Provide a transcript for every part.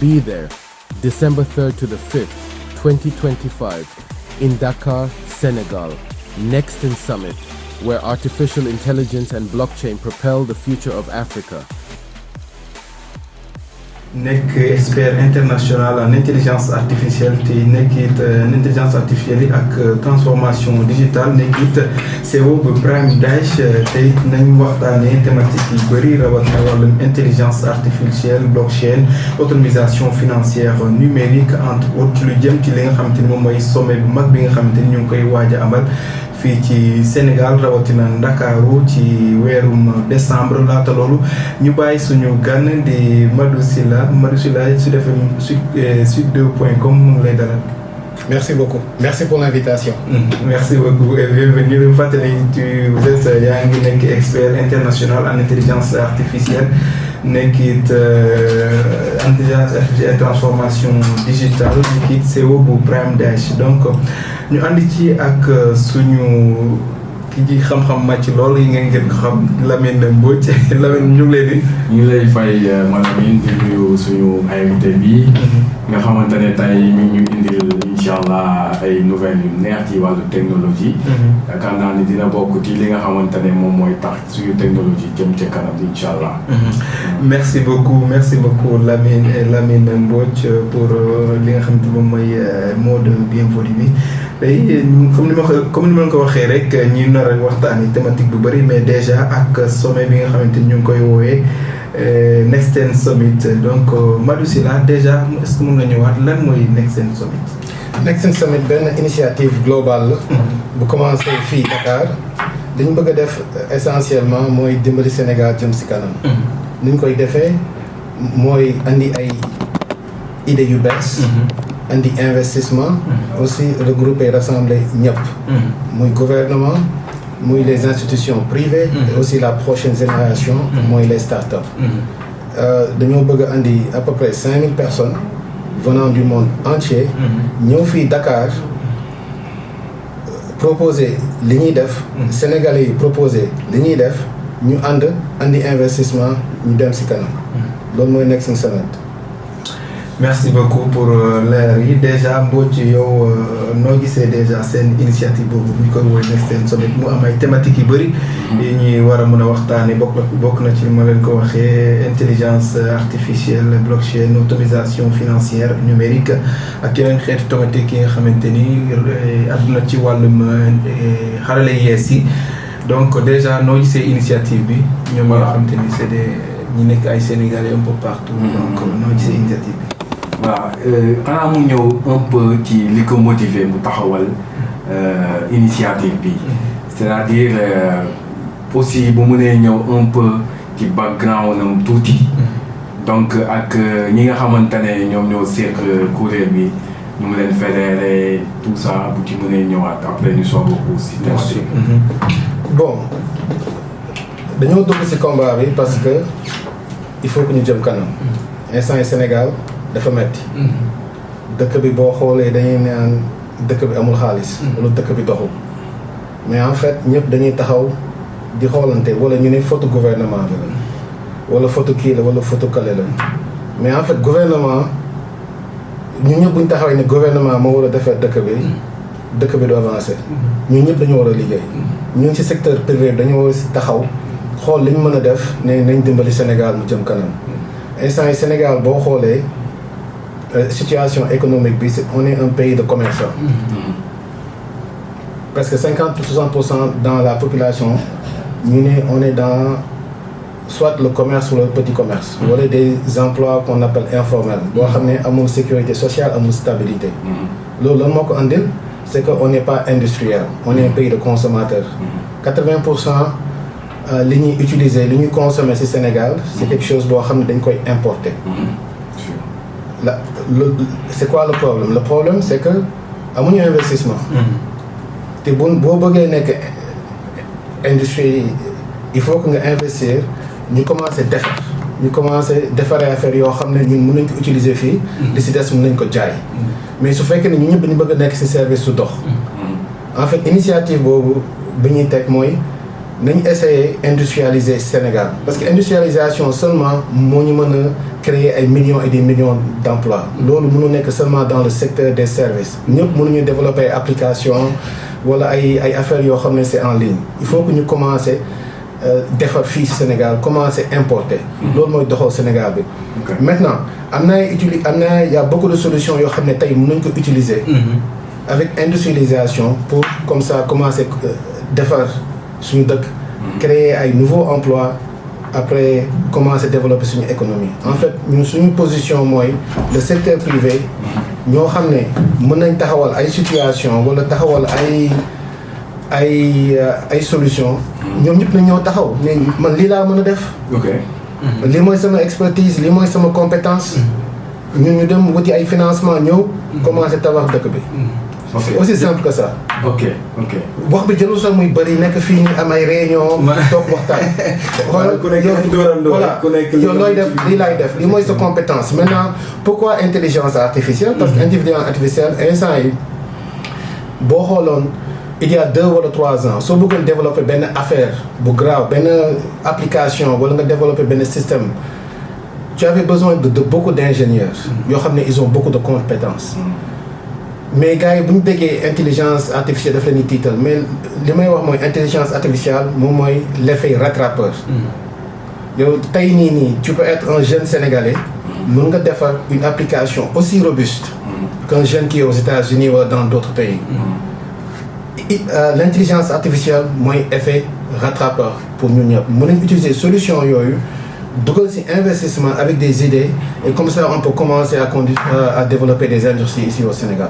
Be there, December 3rd to the 5th, 2025, in Dakar, Senegal. Next in Summit, where artificial intelligence and blockchain propel the future of Africa. nekk expert international en intelligence artificielle te nekk it intelligence artificielle ak transformation digitale nekk it CEO bu Prime Dash te it nañ waxtaanee thématique yi bëri rawatina wàllum intelligence artificielle blockchain autonomisation financière numérique entre autres lu jëm ci li nga xamante ni moom mooy sommet bu mag bi nga xamante ni ñu ngi koy waaj a amal fii ci Sénégal rawatina Ndakaaru ci weerum décembre laata loolu ñu bàyyi suñu gan di Madou Sylla Sud FM sud2.com mu ngi lay dalal. Merci beaucoup. Merci pour l'invitation. Merci beaucoup et bienvenue. Fàttali vous êtes yaa ngi nekk expert international en intelligence artificielle nekk it intelligence artificielle et transformation digitale nekk it CEO bu Prime Dash donc ñu ànd ci ak suñu ki ji xam-xam màcc lool yi ngeen ko xam Lamine Mbodj Lamine ñu ngi lay fay Malamine di nuyu suñu invité bi nga xamante ne tey mi ñu indil incha allah ay nouvelles yu neex ci wàllu technologie. yaakaar naa ni dina bokk ci li nga xamante ne moom mooy tax suñu technologie jëm ca kanam incha allah. merci beaucoup Lamine Mbodj pour li nga xamante moom mooy mot de bienvenue bi. tey comme ni ma ko waxee rek ñi nar a waxtaanee thématique bu bëri mais déjà ak sommet bi nga xamante ni ñu ngi koy woowee Nexten Summit donc Madou Sylla déjà est-ce que mën nga ñëwaat lan mooy Nexten Summit. Nexten Summit benn initiative globale la. bu commencé fii Dakar li ñu bëgg a def essentiellement mooy dimbali Sénégal jëm si kanam. ni ñu koy defee mooy andi ay idées yu bees. andi investissement. aussi regrouper rassembler ñëpp. muy gouvernement muy les institutions privées. et aussi la prochaine génération. mooy les startups. dañoo bëgg a andi à peu près 5000 personnes venant du monde entier. ñëw fii Dakar proposer li ñuy def. Sénégalais yi proposer li ñuy def ñu andi investissement ñu dem si kanam. loolu mooy Nexten Summit. merci beaucoup pour leer yi déjà Mbodj yow noo gisee déjà seen initiative boobu ñu koy woowee Nexten Summit mu am ay thématiques yu bëri. yi ñuy war a mën a waxtaanee bokk na ci ma leen ko waxee intelligence artificielle blockchain autonomisation financière numérique ak yeneen xeetu thématique yi nga xamante ni àdduna ci wàllum xarale yees yi donc déjà noo gisee initiative bi. ñoom ñoo xamante ni c'est des ñi nekk ay Sénégalais un peu partout. donc noo gisee initiative bi. waaw xanaa mu ñëw un peu ci li ko motiver mu taxawal initiative bi c'est-à-dire aussi bu mënee ñëw un peu ci background am tuuti donc ak ñi nga xamante ne ñoom ñoo seq kuréel bi ñu ngi leen fédéré tout ça bu ci mënee ñëwaat après ñu soog a aussi thématique. bon dañoo dugg ci combat bi parce que il faut que ñu jëm kanam instant yi Sénégal dafa metti dëkk bi boo xoolee dañuy naan dëkk bi amul xaalis wala dëkk bi doxul mais en fait ñëpp dañuy taxaw di xoolante wala ñu ne photo gouvernement bi la wala photo kii la wala photo kale la mais en fait gouvernement ñun ñëpp bu ñu taxawee ne gouvernement moo war a defar dëkk bi du avancé ñun ñëpp dañu war a liggéey ñun ci secteur privé dañu war a taxaw xool li ñu mën a def ne nañ dimbali Sénégal mu jëm kanam instant yi Sénégal boo xoolee situation économique bi on est un pays de commerçants. Presque 50-60% dans la population on est dans soit le commerce ou le petit commerce. Wala des emplois qu'on appelle informels. boo xam ne amul sécurité sociale amul stabilité. loolu lan moo ko andil c'est que on n'est pas industriel on est un pays de consommateurs. 80% li ñuy utiliser li ñuy consommer ci Sénégal c'est quelque chose boo xam ne dañ koy importer. C'est quoi le problème? Le problème c'est que amuñu investissement. te boo bëggee nekk industrie il faut que nga investir ñu commencer defaree affaire yoo xam ne ñun mën nañ ko utiliser fii. li ci des mën nañ ko jaay. mais su fekkee ne ñu ñëpp dañu bëgg a nekk ci service su dox. en fait initiative boobu bi ñuy teg mooy nañ essayer industrialiser Sénégal parce que industrialisation seulement moo ñu mën a créer ay millions et des millions d'emplois loolu mënu nekk seulement dans le secteur des services ñëpp mënuñu développer ay applications wala ay affaires yoo xam ne c'est en ligne il faut que ñu commencer defar fii Sénégal commencer importer loolu mooy doxal Sénégal bi maintenant y a beaucoup de solutions yoo xam ne tey mën nañ ko utiliser avec industrialisation pour comme ça commencer defar suñu dëkk créer ay nouveaux emplois après commencer développer suñu économie en fait ñun suñu position mooy le secteur privé ñoo xam ne mën nañ taxawal ay situation wala taxawal ay solution ñoom ñëpp nañ ñoo taxaw mais man lii laa mën a def lii mooy sama expertise lii mooy sama compétence ñun ñu dem wuti ay financement ñëw commencer tabax dëkk bi c'est aussi simple que ça. ok wax bi jëlul sax muy bëri nekk fii nii am ay réunion toog waxtaan. yow looy def lii laay def lii mooy sa compétence maintenant pourquoi intelligence artificielle parce que intelligence artificielle instant yi boo xooloon il y a 2 wala 3 ans soo bëggoon développer benn affaire bu grave benn application wala nga développer benn système tu avais besoin de beaucoup d'ingénieurs yoo xam ne ils ont beaucoup de compétences mais gars yi bu ñu déggee intelligence artificielle daf leen di tiital mais li may wax mooy intelligence artificielle moom mooy l'effet rattrapeur yow tey nii tu peux être un jeune sénégalais mën nga defar une application aussi robuste qu'un jeune qui est aux États-Unis wala dans d'autres pays l'intelligence artificielle mooy effet rattrapeur pour ñun ñëpp mën nañ utiliser solution yooyu dugal ci investissement avec des idées et comme ça on peut commencer à développer des industries ici au Sénégal.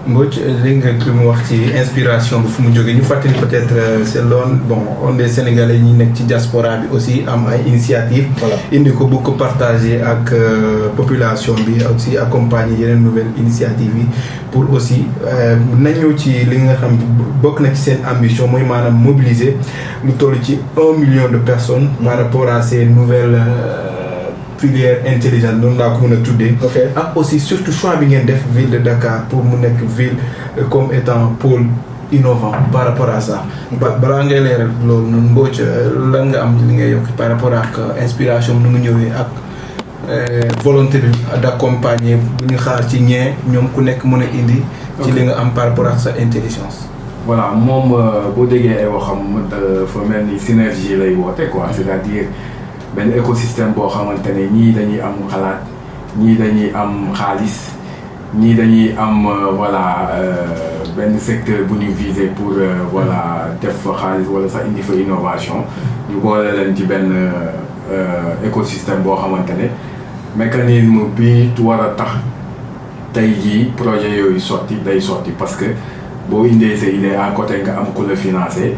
Mbodj li nga li mu wax ci inspiration bi fu mu jógee ñu fàttali peut-être c'est loon on est sénégalais ñi nekk ci diaspora bi aussi am ay initiative indi ko bëgg ko partager ak population bi aussi accompagner yeneen nouvelles initiatives yi pour aussi nañu ci li nga xam bokk na ci seen ambition mooy maanaam mobiliser lu toll ci 1 million de personnes par rapport à ces nouvelles filière intelligente noonu laa ko mën a tuddee. ak aussi surtout choix bi ngeen def ville de Dakar pour mu nekk ville comme étant pôle innovant par rapport à ça. balaa ngay leeral loolu noonu Mbodj lan nga am li ngay yokk par rapport ak inspiration nu nga ñëwee ak volonté bi d'accompagner bu ñu xaar ci ñee ñoom ku nekk mën a indi. ci li nga am par rapport ak sa intelligence. voilà moom boo déggee ay waxam dafa mel ni synergie lay woote quoi c'est-à-dire. benn écosystème boo xamante ne ñii dañuy am xalaat ñii dañuy am xaalis ñii dañuy am benn secteur bu ñu viser pour def fa xaalis wala sax indi fa innovation ñu boole leen ci benn écosystème boo xamante ne mécanisme bi war a tax tey jii projet yooyu day sotti parce que boo indee sa idée à côté nga am ku la financer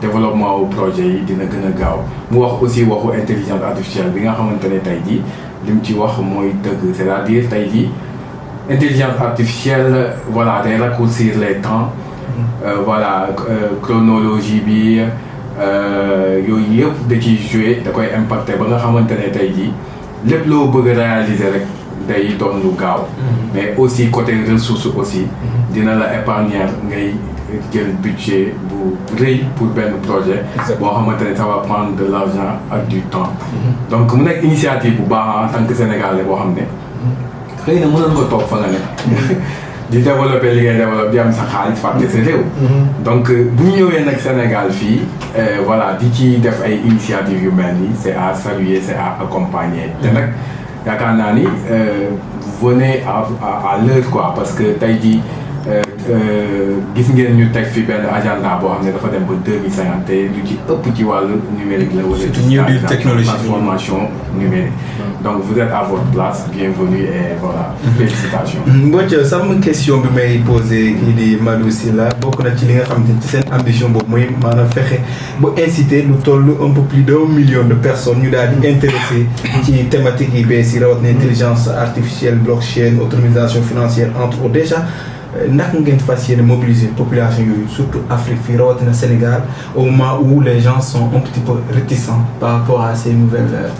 développement au projet yi dina gën a gaaw mu wax aussi waxu intelligence artificielle bi nga xamante ne tey jii li mu ci wax mooy dëgg c'est-à-dire tey jii intelligence artificielle day raccourcir les temps chronologie bi yooyu yëpp da ciy jouer da koy impacter ba nga xamante ne tey jii lépp loo bëgg a réaliser rek day doon lu gaaw mais aussi côté ressources aussi dina la épargner ngay jël budget bu rëy pour benn projet boo xamante ne ça va prendre de l'argent ak du temps donc mu nekk initiative bu baax en tant que sénégalais boo xam ne xëy na mënoon nga toog fa nga ne di développer li ngay développer di am sa xaalis fàtte sa réew donc bu ñu ñëwee nag Sénégal fii di ci def ay initiatives yu mel nii c'est à saluer c'est à accompagner te nag yaakaar naa ni vous venez à l'heure quoi parce que tey jii gis ngeen ñu teg fi benn agenda boo xam ne dafa dem ba 2050 te lu ci ëpp ci wàllu numérique la wala technologie transformation numérique donc vous êtes à votre place bienvenue et félicitations. Mbodj sama question bi may posé kii di Madou Sylla bokk na ci li nga xam ne ci seen ambition boobu mooy maanaam fexe bu inciter lu toll un peu plus d'1 million de personnes ñu daal di intéressé ci thématique yi bees yi rawatina intelligence artificielle blockchain autonomisation financière entre autres déjà naka ngeen fas yéene mobiliser population yooyu surtout Afrique fii rawatina Sénégal au moment où les gens sont un petit peu réticents par rapport à ces nouvelles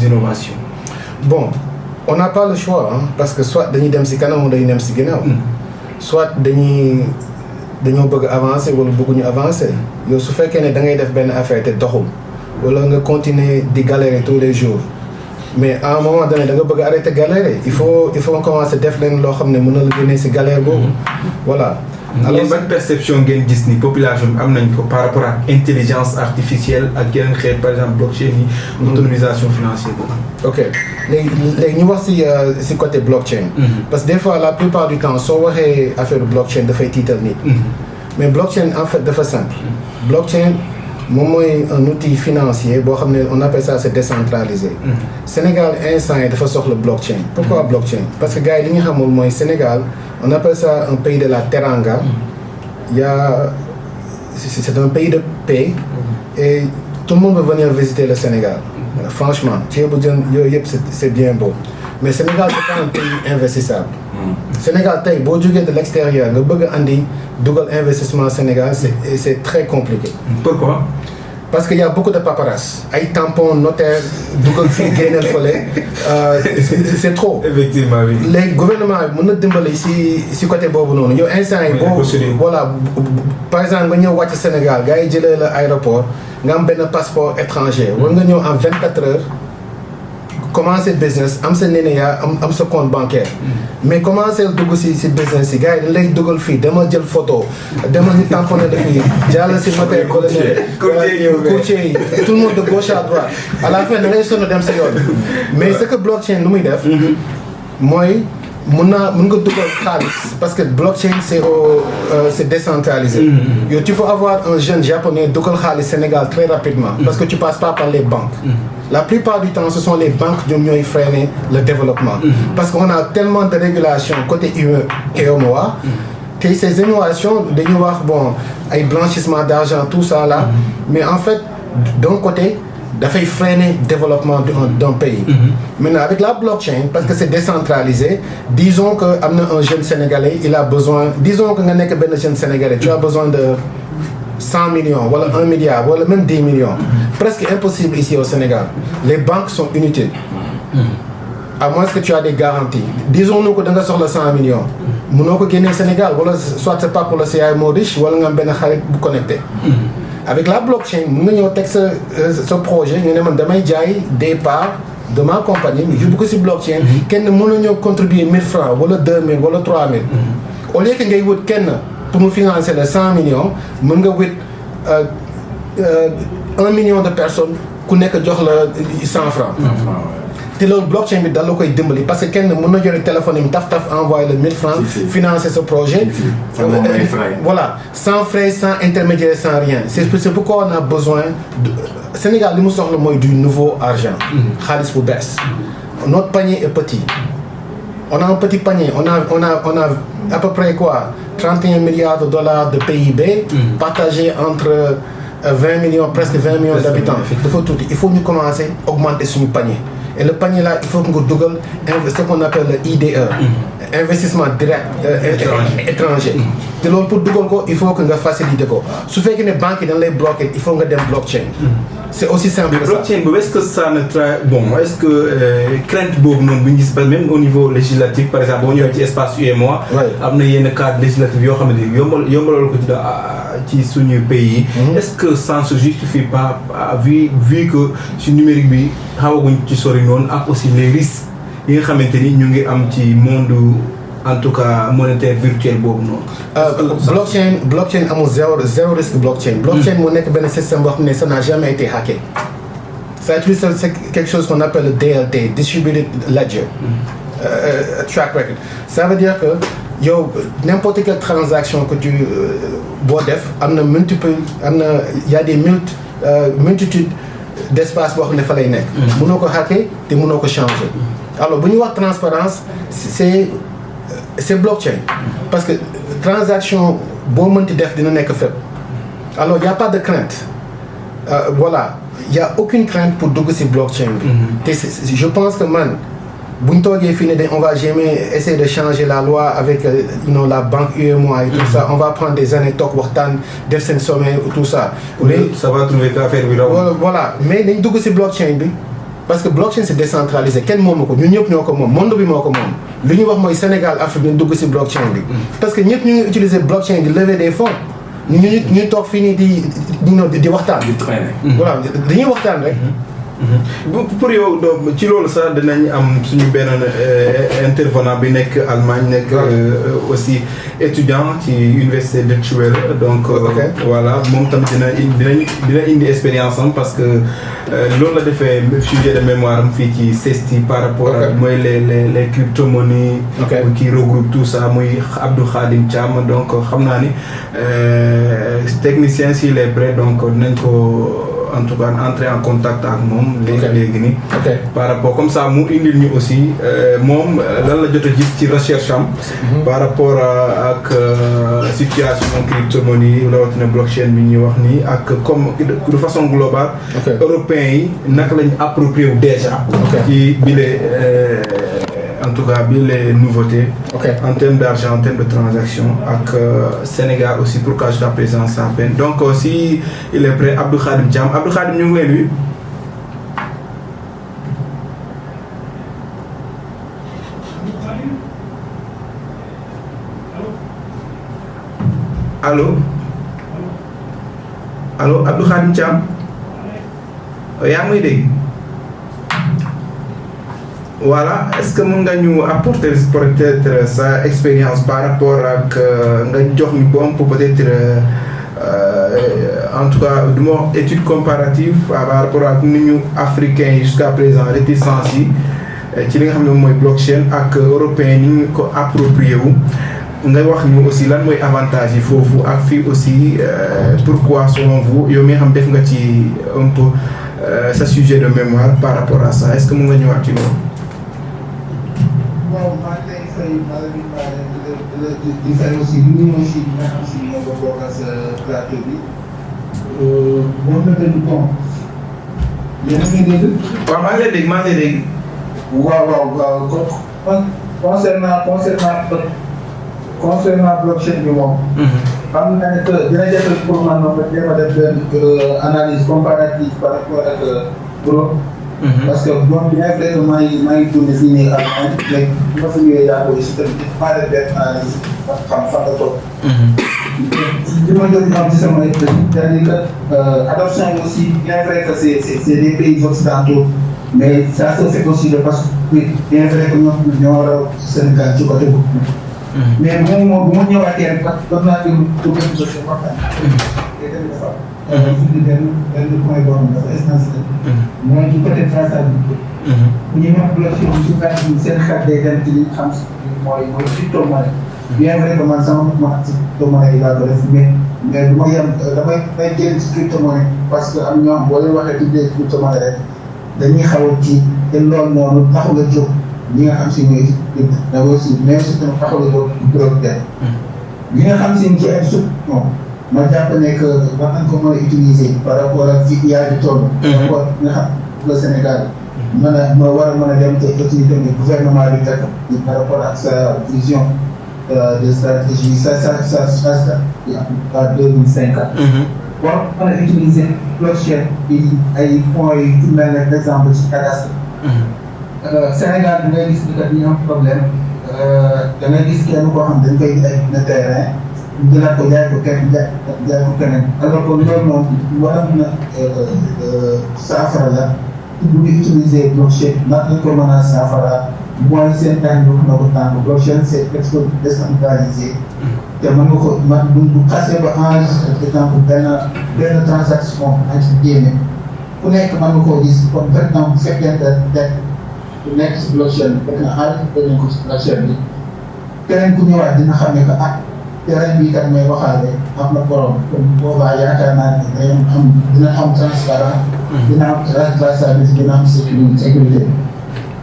innovations. Bon, on n'a pas le choix parce que soit dañuy dem ci kanam ou dañuy dem ci ginnaaw soit dañuy dañoo bëgg avancer wala bëgguñu avancer yow su fekkee ne da ngay def benn affaire te doxul wala nga continuer di galérer tous les jours mais à un moment donné da nga bëgg arrêter galérer il faut nga commencer def leen loo xam ne mën na la génne ci galère boobu voilà. alors ban perception ngeen gis ni population bi am nañ ko par rapport ak intelligence artificielle ak yeneen xeet par exemple blockchain yi autonomisation financière boobu. ok léegi ñu wax ci côté blockchain. parce que des fois la plupart du temps soo waxee affaire blockchain dafay tiital nit. mais blockchain en fait dafa simple. blockchain moom mooy un outil financier boo xam ne on appelle ça c'est décentralisé. Sénégal instant yi dafa soxla blockchain. pourquoi blockchain parce que gars yi li ñu xamul mooy Sénégal on appelle ça un pays de la teranga. C'est un pays de paix. Et tout le monde veut venir visiter le Sénégal. Franchement, c'est bien beau. Mais le Sénégal, c'est pas un pays investissable. Sénégal, si tu de l'extérieur, tu veux un investissement au Sénégal, c'est très compliqué. Pourquoi? Parce qu'il y a beaucoup de paparazzi. Ay tampons, notaires, Google Fi, Gainel Follet. C'est trop. Effectivement, oui. Les gouvernements, ils peuvent dimbali si côté bobu non. Yo instant voilà, par exemple, nga ñëw wacc Sénégal, gars yi jëlé la aéroport, nga am ben passeport étranger. War nga ñëw en 24 heures commencer business, am sa nénéya, am sa compte bancaire. Mais commencer dugg ci business ci gars yi dañ lay dugal fii dama jël photo, dama ñu tamponné de fii, jàll ci notaire colonel, courtier, tout le monde de gauche à droite. À la fin da ngay sonn dem sa yoon. Mais ce que blockchain lu muy def mooy mën nga dugal xaalis parce que blockchain c'est décentralisé. Yo, tu peux avoir un jeune japonais dugal xaalis Sénégal très rapidement parce que tu passes pas par les banques. La plupart du temps ce sont les banques qui freinent le développement parce qu'on a tellement de régulations côté UE et OMOA que ces innovations dañuy wax bon ay blanchissement d'argent tout ça là mais en fait d'un côté dafay freiner le développement d'un pays. Maintenant avec la blockchain parce que c'est décentralisé, disons que un jeune Sénégalais il a besoin, disons que nga nek ben jeune Sénégalais tu as besoin de 100 millions wala 1 milliard wala même 10 millions. Presque impossible ici au Sénégal. Les banques sont inutiles. À moins que tu as des garanties. Disons-nous que tu as 100 millions. Tu peux gagner au Sénégal. Soit c'est pas pour le CI Modish, ou tu as un connecté. Avec la blockchain, tu as ce projet, tu as des parts de ma compagnie, mais je beaucoup sur blockchain, qui ne contribuer 1000 francs, ou 2000, ou 3000. Au lieu que tu aies pour nous financer les 100 millions, tu as 1 million de personnes qui ont 100 francs. Et le blockchain bi dal la koy dimbali parce que kenn mën na jël téléphone yi taf envoyer le 1000 francs financer ce projet voilà sans frais sans intermédiaire sans rien c'est pourquoi on a besoin de Sénégal li mu soxla mooy du nouveau argent xaalis bu bees notre panier est petit on a un petit panier on a à peu près quoi 31 milliards de dollars de PIB partagé entre 20 millions presque 20 millions d'habitants il faut nous commencer à augmenter son panier. Et le panier là, il faut que nous Google ce qu'on appelle le IDE, investissement direct étranger. Pour Google, il faut que nous facilitions. Si vous faites que les banques sont bloquées, il faut que nous blockchain. C'est aussi simple que ça. Blockchain, est-ce que ça ne est-ce que crainte même au niveau législatif, par exemple, on y a un espace UMOA, il y a un cadre législatif qui est dans pays. Est-ce que ça ne se justifie pas, vu que ce numérique, a aussi les risques qui sont dans monde en tout cas monétaire virtuel blockchain a zéro risque blockchain est un système qui ça n'a jamais été hacké. Ça utilise quelque chose qu'on appelle le DLT, Distributed Ledger Track Record. Ça veut dire que n'importe quelle transaction que tu def il y a des multitudes d'espace pour ne fallait nek. Mëno ko hacker té mëno ko changer. Alors bu ñu wax transparence c'est blockchain parce que transaction bo mënti def dina nek fépp. Alors il y a pas de crainte. Voilà, il y a aucune crainte pour dugg ci blockchain bi. Je pense que on va jamais essayer de changer la loi avec la banque UEMOA et tout ça. On va prendre des années talk waxtaan def sen sommet tout ça. Mais ça va trouver qu'à faire. Voilà, mais dañ dugg ci blockchain bi parce que blockchain c'est décentralisé kenn moomu ko ñun ñëpp ñoo ko moom monde bi moo ko moom li ñu wax mooy Sénégal Afrique ñu dugg ci blockchain bi. parce que ñëpp ñu ngi utiliser blockchain di lever des fonds ñu toog fii nii di waxtaan. di traîner. voilà dañuy waxtaan rek. pour yow ci loolu sax dinañ am suñu benn intervenant bi nekk Allemagne nekk aussi étudiant ci université de Thuel donc voilà moom tamit dina indi expérience am parce que loolu la defee sujet de mémoire am fii ci CESTI par rapport ak mooy les crypto-monnaies qui regroupe tout ça muy Abdou Khadim Thiam donc xam naa ni technicien s'il est prêt donc dinañ ko en tout cas entrer en contact ak moom léegi nii par rapport comme ça mu indil ñu aussi moom lan la jot a gis ci recherche am par rapport ak situation crypto-monnaie rawatina blockchain bi ñuy wax nii ak comme de façon globale européens yi naka lañ approprié wu déjà ci bile en tout cas bi les nouveautés en termes d'argent, en termes de transactions ak Sénégal aussi pourquoi jusqu'à présent ça peine donc si il est prêt Abdou Khadim Thiam Abdou Khadim ñu ngi lay nuyu. allo Abdou Khadim Thiam yaa ngi may dégg. Voilà, est-ce que mën nga ñu apporter peut-être sa expérience par rapport ak nga jox ñu bon pour peut-être en tout cas du ma étude comparative par rapport ak ni ñu africains yi jusqu'à présent réticence yi ci li nga xam ne mooy blockchain ak européens ni ñu ko approprié wu nga wax ñu aussi lan mooy avantage yi foofu ak fii aussi pourquoi selon vous yow mi nga xam def nga ci un peu sa sujet de mémoire par rapport à ça est-ce que mën nga ñëwaat ci loolu. bon maa ngi lay fay di fay aussi li ñu aussi li nga xam si moo ko bokk ak sa plateau bi boo ko déglu bon yéen a ngi dégg. waaw maa ngi lay dégg maa ngi lay dégg. waaw concernant blockchain bi moom. xam naa ne que dina jafe pour man moom rek jéem a def benn analyse comparative par rapport ak Europe. parce que bon bien vrai que maa ngi tourné fii nii ak léegi bu ma fi ñëwee yaa ngi si tamit maa def benn analyse xam fan la toog. li ma jot a am ci sama c'est-à-dire que adoption aussi bien vrai que c'est des pays occidentaux mais ça se fait aussi de parce que bien vrai que ñoo raw Sénégal ci côté boobu. mais moom bu ma ñëwaatee rek parce que doon naa déglu pour benn dossier waxtaan. te tamit dafa am. benn point boo xam ne dafa essentiel. mooy ci côté traçabilité. bu ñu wax blockchain bi su seen xel day dem ci li xam si mooy crypto-monnaie. bien vrai que man sama ma ci crypto-monnaie yi laa ko def mais du ma yem damay jël ci crypto-monnaie parce que am ñoo xam boo leen waxee tuddee crypto-monnaie rek dañuy xaw a ci te loolu noonu taxul a jóg ñi nga xam si ñooy da aussi même si tamit taxul a jóg drogue dem. li nga xam si ci ay moom ma jàpp ne que war nañ ko mën a utiliser par rapport ak fi yaa di toll. par rapport nga xam le Sénégal. ma war a mën a dem te aussi tamit gouvernement bi teg par rapport ak sa vision de stratégie sa à 2050. war mën a utiliser blockchain bi ay points yi ci mel ne par exemple ci cadastre. Sénégal da ngay gis ni que dañu am problème da ngay gis kenn koo xam dañ koy ay na terrain ñu jëlaat ko jaay ko keneen alors que loolu moom war a mën a saafara la bu ñu utiliser blockchain ndax dañ ko mën a saafara mooy seen temps bi wax na ko tànk blockchain c'est presque décentralisé te mën nga ko bu xasee ba enregistré par exemple benn transaction entre guillemets ku nekk mën nga koo gis comme par exemple bu fekkente ku nekk si blockchain bi fekk na enregistré nañ ko si blockchain bi keneen ku ñëwaat dina xam ne que terrain bi kat may waxaale am na borom comme boobaa yaakaar naa ne dina am transparent dina am traçabilité dina am sécurité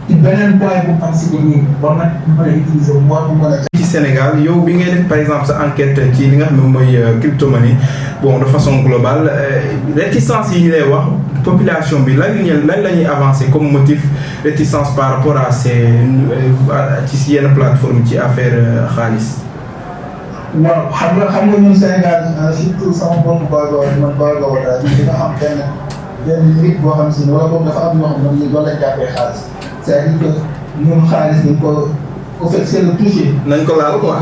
ci beneen point bu am si nii war na mën a utiliser war na mën a ci Sénégal yow bi ngay def par exemple sa enquête ci li nga xam ne mooy crypto-monnaie bon de façon globale réticence yi ñu lay wax population bi lan la ñuy avancer comme motif réticence par rapport à ces ci yenn plateforme ci affaire xaalis. waaw xam nga ñun Sénégal surtout sama mbokku Bago man Bago daal dina am benn limite boo xam si ne wala boobu dafa am ñoo xam ne loolu lañ jàppee xaalis c'est-à-dire que ñun xaalis dañ ko au fait c'est le toucher. nañ ko laal quoi.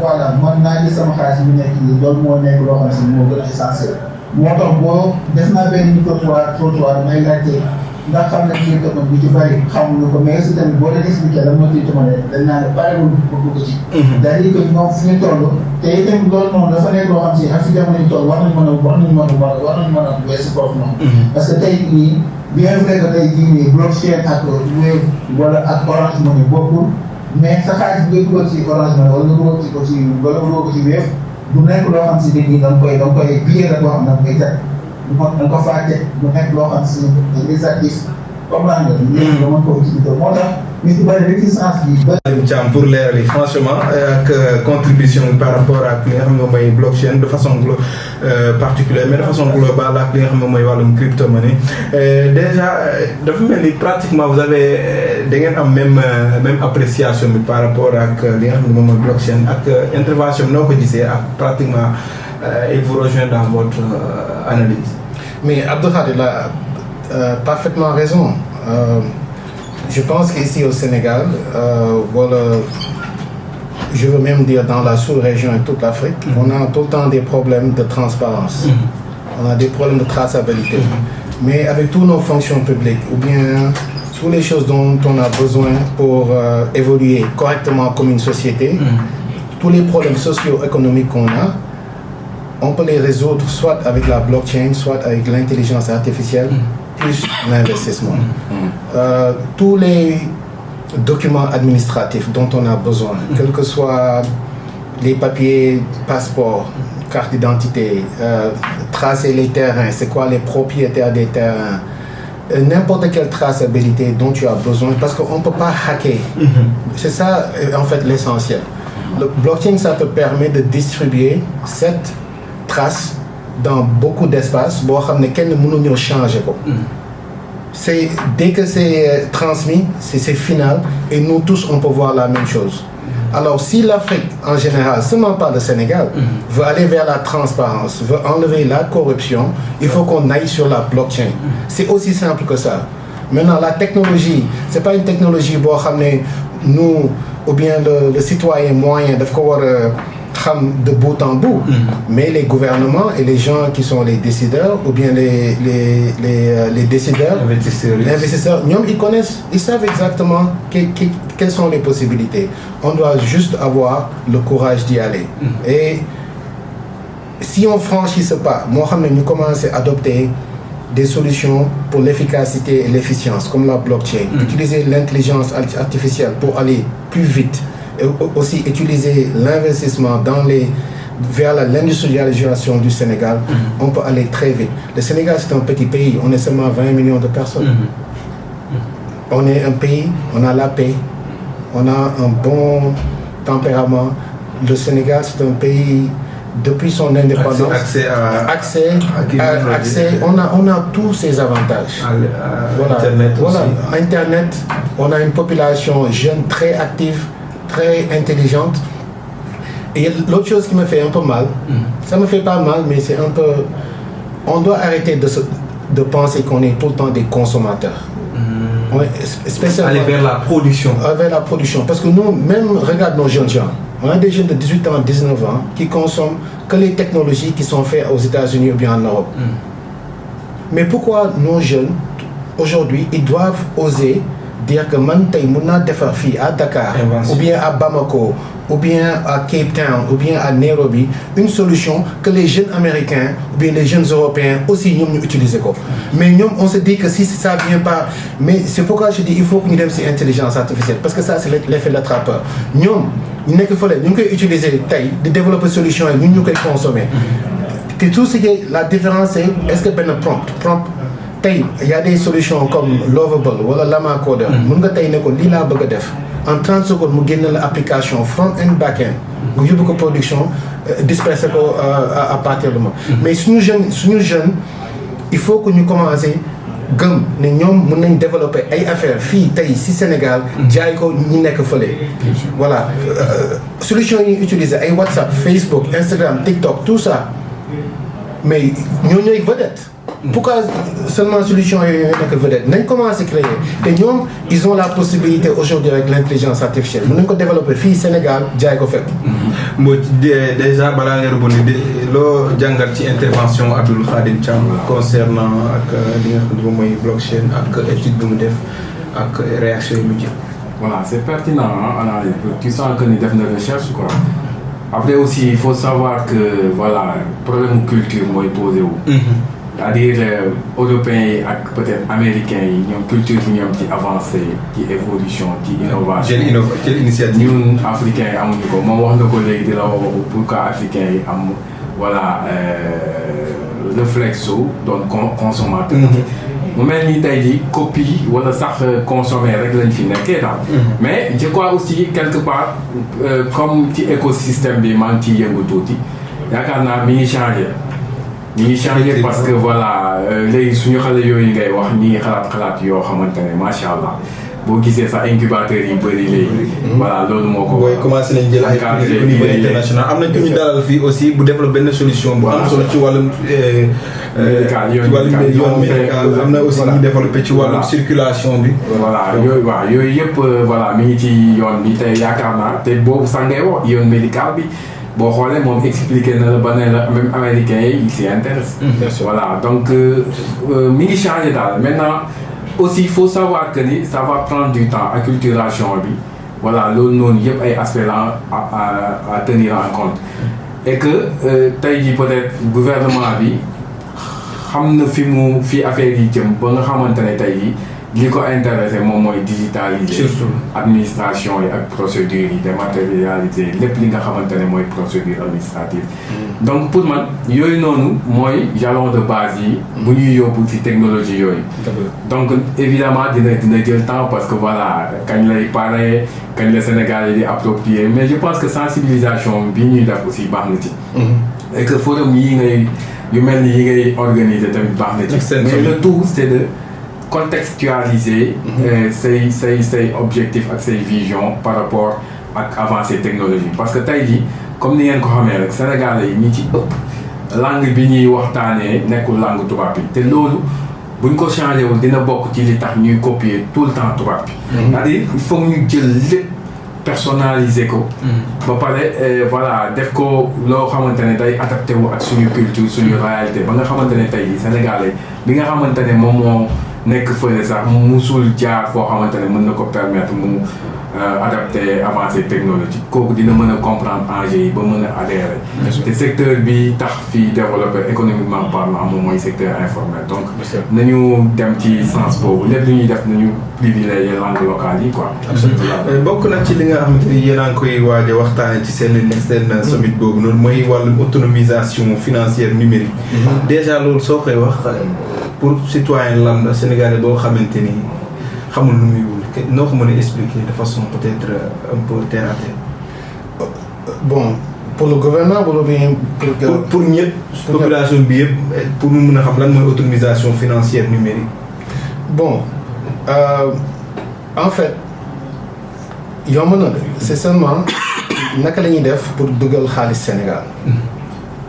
voilà man naa gis sama xaalis bi nekk nii loolu moo nekk loo xam si moo gën a essentiel moo tax boo def naa benn trottoir may laajte ndax xam nañ ci tamit bu ci bëri xamuñu ko mais aussi tamit boo leen expliqué lan moo ciy tamit dañ naan bàyyiwul bëgg ko ci. c'est-à-dire que ñoom fu ñu toll te itam loolu noonu dafa nekk loo xam si ak fi jamono ñu toll war nañ mën a weesu foofu noonu. parce que tey nii bien vrai que tey jii nii blockchain ak Wave wala ak Orange Money bokkul mais sa xaalis bi nga dugal ci Orange Money wala nga dugal ko ci Wave du nekk loo xam si nit ñi da nga koy billet la boo xam ne da nga koy teg da nga ko faa teg du nekk loo xam si les actifs comprendre nga. nga mën ko utiliser moo tax ñu ci bëri réticence bi ba. Thiam pour leeral yi franchement ak contribution par rapport ak li nga xam ne mooy blockchain de façon particulière mais de façon globale ak li nga xam ne mooy wàllum crypto-monnaie déjà dafa mel ni pratiquement vous avez da ngeen am même appréciation bi par rapport ak li nga xam ne moom mooy blockchain ak intervention bi noo ko gisee ak pratiquement il vous rejoint dans votre analyse. Mais Abdou Khadir a parfaitement raison. Je pense qu'ici au Sénégal, voilà, je veux même dire dans la sous-région et toute l'Afrique, on a tout le temps des problèmes de transparence. On a des problèmes de traçabilité. Mais avec toutes nos fonctions publiques, ou bien toutes les choses dont on a besoin pour évoluer correctement comme une société, tous les problèmes socio-économiques qu'on a, on peut les résoudre soit avec la blockchain, soit avec l'intelligence artificielle, plus l'investissement. Tous les documents administratifs dont on a besoin, quels que soient les papiers, passeport, carte d'identité, tracer les terrains, c'est quoi les propriétaires des terrains, n'importe quelle traçabilité dont tu as besoin, parce qu'on ne peut pas hacker. C'est ça, en fait, l'essentiel. Le blockchain, ça te permet de distribuer cette trace dans beaucoup d'espaces. C'est dès que c'est transmis, c'est final, et nous tous, on peut voir la même chose. Alors, si l'Afrique, en général, seulement pas le Sénégal, veut aller vers la transparence, veut enlever la corruption, il faut qu'on aille sur la blockchain. C'est aussi simple que ça. Maintenant, la technologie, c'est pas une technologie où nous, ou bien le citoyen moyen, de bout en bout, mais les gouvernements et les gens qui sont les décideurs, ou bien les décideurs, les investisseurs, ils connaissent, ils savent exactement quelles sont les possibilités. On doit juste avoir le courage d'y aller. Et si on franchit ce pas, Mohamed nous commence à adopter des solutions pour l'efficacité et l'efficience, comme la blockchain, utiliser l'intelligence artificielle pour aller plus vite, et aussi utiliser l'investissement vers l'industrialisation du Sénégal, on peut aller très vite. Le Sénégal, c'est un petit pays, on est seulement 20 millions de personnes. On est un pays, on a la paix, on a un bon tempérament. Le Sénégal, c'est un pays, depuis son indépendance, accès, on a tous ces avantages. Internet, on a une population jeune, très active, très intelligente. Et l'autre chose qui me fait un peu mal, ça me fait pas mal, mais c'est un peu... On doit arrêter de penser qu'on est tout le temps des consommateurs. Spécialement aller vers la production. Vers la production. Parce que nous, même, regarde nos jeunes gens. On a des jeunes de 18 ans, 19 ans qui consomment que les technologies qui sont faites aux États-Unis ou bien en Europe. Mais pourquoi nos jeunes, aujourd'hui, ils doivent oser dire que Mantay Mouna Defafi à Dakar, ou bien à Bamako, ou bien à Cape Town, ou bien à Nairobi, une solution que les jeunes Américains, ou bien les jeunes Européens aussi nous utilisent. Mais nous, on se dit que si ça ne vient pas, mais c'est pourquoi je dis qu'il faut que nous ayons cette intelligence artificielle, parce que ça c'est l'effet de l'attrapeur. Nous pouvons utiliser de développer des solutions et nous pouvons consommer. Tout ce qui est la différence, c'est est-ce que ben prompt. Il y a des solutions comme Lovable ou Lama Coder. En 30 secondes, nous gagnons l'application front-end, back-end. Nous avons beaucoup de production dispersée à partir de moi. Mais si nous jeunes, il faut que nous commencions à développer des affaires ici au Sénégal, voilà. Solutions utilisées, WhatsApp, Facebook, Instagram, TikTok, tout ça. Mais nous sommes vedettes. pourquoi seulement solution yooyu ñooy nekk vedette nañ commencé créer te ñoom ils ont la possibilité aujourd'hui avec l'intelligence artificielle mën nañ ko développer fii Sénégal jaay ko fekk. Mbodj déjà balaa nga rebondir loo jàngat ci intervention Abdoul Khadim Thiam concernant ak li nga xam ne moom mooy blockchain ak étude bi mu def ak réaction yi mu jël. Voilà, c'est pertinent, hein, analyse. Tu sens que nous devons faire des recherches, quoi. Après aussi, il faut savoir que, voilà, le problème de culture, moi, est posé où. C'est-à-dire, Européens et peut-être Américains, ils ont une culture qui est avancée, qui est évolution, qui est innovation. Quelle initiative? Nous, Africains, moi, je collègue de là, pourquoi Africains, voilà, réflexe, donc consommateur. mu mel ni tey jii copie wala sax consommer rek lañ fi nekkee daal. mais je crois aussi quelque part comme ci écosystème bi maa ngi ciy yëngu tuuti yaakaar naa mi ngi changé. mi ngi changé parce que voilà léegi suñu xale yooyu ngay wax ñi ngi xalaat yoo xamante ne macha allah boo gisee sax incubateur yi bëri léegi. voilà loolu moo ko. booy commencé nañ jël ay au niveau international am na ku ñu dalal fii aussi bu développé benn solution bu am solo ci wàllum. yoon médical am na aussi ñu développé ci wàllum circulation bi. voilà yooyu waaw yooyu yëpp voilà mi ngi ci yoon bi tey yaakaar naa te boobu sax ngay wax yoon médical bi boo xoolee moom expliqué na la ba ne la même américains yi ils s'y intéressent. voilà donc mi ngi changé daal maintenant. aussi il faut savoir que ni ça va prendre du temps acculturation bi voilà loolu noonu yëpp ay aspects la à tenir en compte et que tey jii peut-être gouvernement bi xam na fi affaire yi jëm ba nga xamante ne tey jii li ko intéressé moom mooy digitaliser administration yi ak procédures yi dématérialiser lépp li nga xamante ne mooy procédure administrative donc pour man yooyu noonu mooy jalon de base yi bu ñuy yóbbu ci technologie yooyu donc évidemment dina jël temps parce que voilà kañ lay pare kañ la Sénégal yi di approprier mais je pense que sensibilisation bi ñuy def aussi baax na ci et que forum yi ngay yu mel ni yi ngay organiser tamit baax na ci mais le tout c'est de contextualiser say objectifs ak say vision par rapport ak avancée technologie parce que tey jii comme ni ngeen ko xamee rek Sénégalais yi ñi ci ëpp langue bi ñuy waxtaanee nekkul langue tubaab bi te loolu buñ ko changé wul dina bokk ci li tax ñuy copier tout le temps tubaab bi c'est-à-dire il faut ñu jël lépp personnaliser ko ba pare voilà def ko loo xamante ne day adapté wu ak suñu culture suñu réalité ba nga xamante ne tey jii Sénégalais bi nga xamante ne moom moo nekk fële sax musul jaar foo xamante ne mën na ko permettre mu adapté avancée technologique kooku dina mën a comprendre enjeux yi ba mën a adhérer te secteur bi tax fii développé économiquement parlant moom mooy secteur informel donc nañu dem ci sens boobu lépp lu ñuy def nañu privilégier langue locale yi quoi. bokk na ci li nga xamante ni yéen a ngi koy waaj a waxtaanee ci seen summit boobu noonu mooy wàllum autonomisation financière numérique déjà loolu soo koy wax pour citoyen lambda sénégalais boo xamante ni xamul lu muy wul noo ko mën a expliquer de façon peut-être un peu terre à terre. bon pour le gouvernement wala bien pour ñëpp population bi yëpp pour mu mën a xam lan mooy autonomisation financière numérique. bon en fait yomb na c'est seulement naka la ñuy def pour dugal xaalis Sénégal.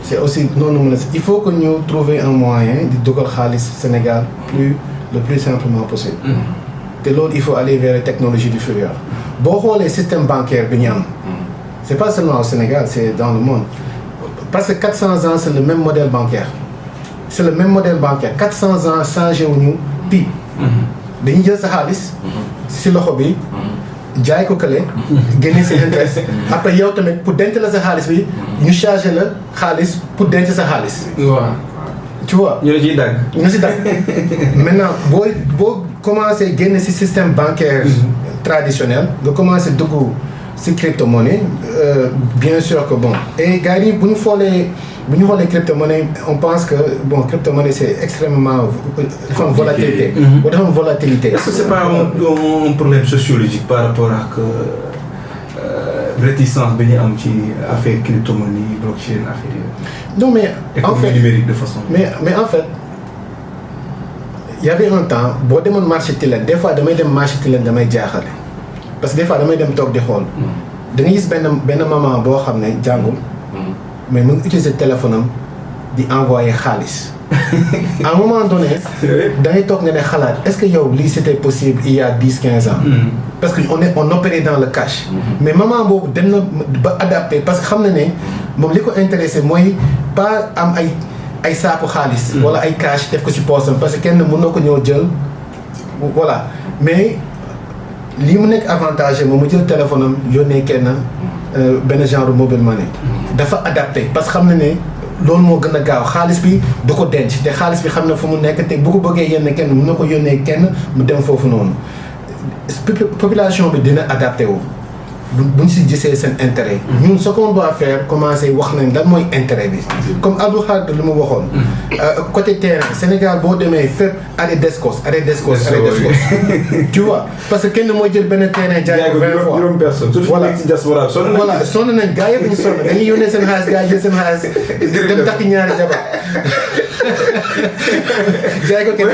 c'est aussi noonu mën a il faut que ñu trouver un moyen di dugal xaalis Sénégal le plus simplement possible. te loolu il faut aller vers les technologies du futur. boo xoolee système bancaire bi ñu am. c'est pas seulement au Sénégal c'est dans le monde. parce que 400 ans c'est le même modèle bancaire. c'est le même modèle bancaire 400 ans changé wuñu pi. dañuy jël sa xaalis. si loxo bi. jaay ko kële. génne sa intérêt. après yow tamit pour denc la sa xaalis bi. ñu chargé la xaalis pour denc sa xaalis. waaw. tu vois. ñu la ciy dagg. ñu si dagg maintenant boo commencé génne si système bancaire traditionnel nga commencé dugg si crypto-monnaie bien sûr que bon et gars yi bu ñu xoolee crypto-monnaie on pense que bon crypto-monnaie c'est extrêmement dafa am volatilité. dafa am volatilité. est-ce que c'est pas un problème sociologique par rapport ak réticence bi ñu am ci affaire crypto-monnaie blockchain affaire yooyu. non mais en fait numérique de façon. mais en fait y avait un temps boo demoon marché Tilène des fois damay dem marché Tilène damay jaaxale parce que des fois damay dem toog di xool da nga gis benn maman boo xam ne jàngul mais mu ngi utiliser téléphone am di envoyer xaalis à un moment donné da ngay toog nga ne xalaat est-ce que yow lii c'était possible il y a 10-15 ans parce que on opérait dans le cash mais moment boobu dem na ba adapté parce que xam na ne moom li ko intéressé mooy pas am ay saaku xaalis wala ay cash def ko ci poosam parce que kenn mën na ko ñëw jël voilà mais lii mu nekk avantage moom mu jël téléphone am yónnee kenn benn genre mobile money dafa adapté parce que xam na ne loolu moo gën a gaaw xaalis bi du ko denc te xaalis bi xam na fu mu nekk te bu ko bëggee yenn kenn mën na ko yónnee kenn mu dem foofu noonu population bi dina adapté wu buñ si gisee seen intérêt ñun ce qu'on doit faire commencer wax nañ lan mooy intérêt bi comme Abdou Khadre lu mu waxoon côté terrain Sénégal boo demee fépp arrêt d'escos tu vois parce que kenn mooy jël benn terrain jaay ko 20 fois juróom personne voilà sonn nañ gars yëpp ñu sonn dañuy yónnee seen xaalis gars yi jël seen xaalis dem takk ñaari jabar jaay ko kenn